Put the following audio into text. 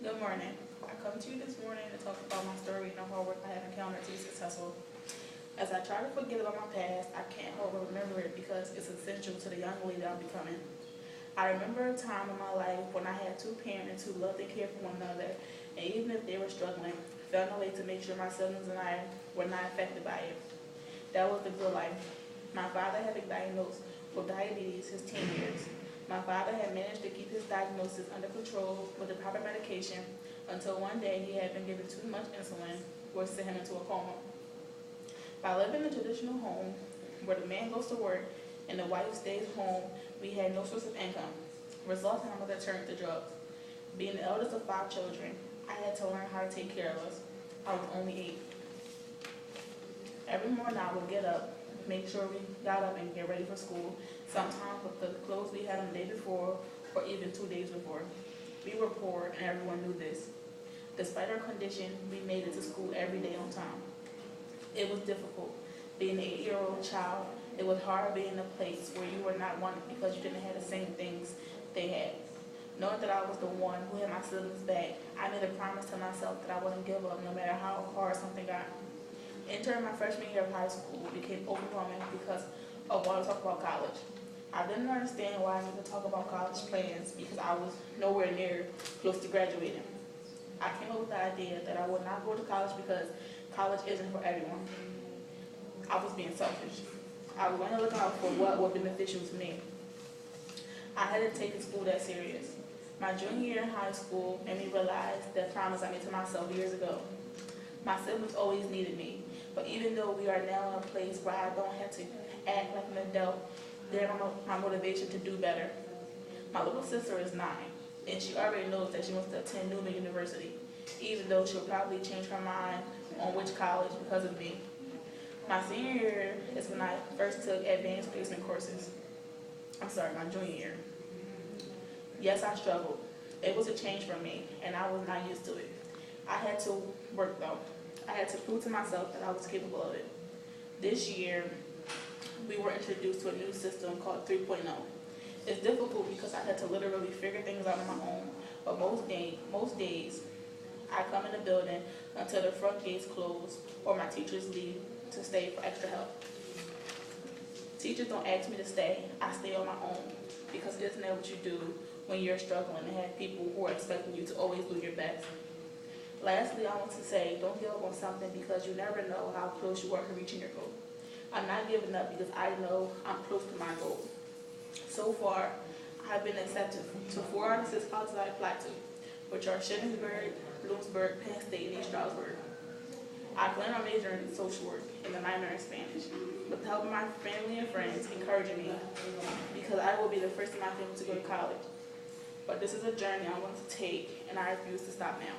Good morning. I come to you this morning to talk about my story and the hard work I have encountered to be successful. As I try to forget about my past, I can't help but remember it because it's essential to the young lady I'm becoming. I remember a time in my life when I had two parents who loved and cared for one another, and even if they were struggling, found a way to make sure my siblings and I were not affected by it. That was the good life. My father had been diagnosed with diabetes his teen years. My father had managed to keep his diagnosis under control with the proper medication until one day he had been given too much insulin, which sent him into a coma. By living in a traditional home where the man goes to work and the wife stays home, we had no source of income, resulting in my mother turned to drugs. Being the eldest of 5 children, I had to learn how to take care of us. I was only 8. Every morning I would get up, make sure we got up and get ready for school, sometimes with the clothes we had on the day before or even 2 days before. We were poor and everyone knew this. Despite our condition, we made it to school every day on time. It was difficult. Being an 8-year-old child, it was hard being in a place where you were not wanted because you didn't have the same things they had. Knowing that I was the one who had my siblings back, I made a promise to myself that I wouldn't give up no matter how hard something got. Entering my freshman year of high school became overwhelming because of what I talk about college. I didn't understand why I needed to talk about college plans because I was nowhere near close to graduating. I came up with the idea that I would not go to college because college isn't for everyone. I was being selfish. I was going to look out for what was beneficial to me. I hadn't taken school that serious. My junior year in high school made me realize the promise I made to myself years ago. My siblings always needed me, but even though we are now in a place where I don't have to act like an adult, they're my motivation to do better. My little sister is 9, and she already knows that she wants to attend Newman University, even though she'll probably change her mind on which college because of me. My senior year is when I first took advanced placement courses. My junior year. Yes, I struggled. It was a change for me, and I was not used to it. I had to work though. I had to prove to myself that I was capable of it. This year, we were introduced to a new system called 3.0. It's difficult because I had to literally figure things out on my own, but most days, I come in the building until the front gates close or my teachers leave to stay for extra help. Teachers don't ask me to stay, I stay on my own because isn't that what you do when you're struggling and have people who are expecting you to always do your best? Lastly, I want to say, don't give up on something because you never know how close you are to reaching your goal. I'm not giving up because I know I'm close to my goal. So far, I've been accepted to 4 out of 6 colleges I applied to, which are Shippensburg, Bloomsburg, Penn State, and East Stroudsburg. I plan on majoring in social work and a minor in Spanish, with the help of my family and friends encouraging me because I will be the first in my family to go to college. But this is a journey I want to take, and I refuse to stop now.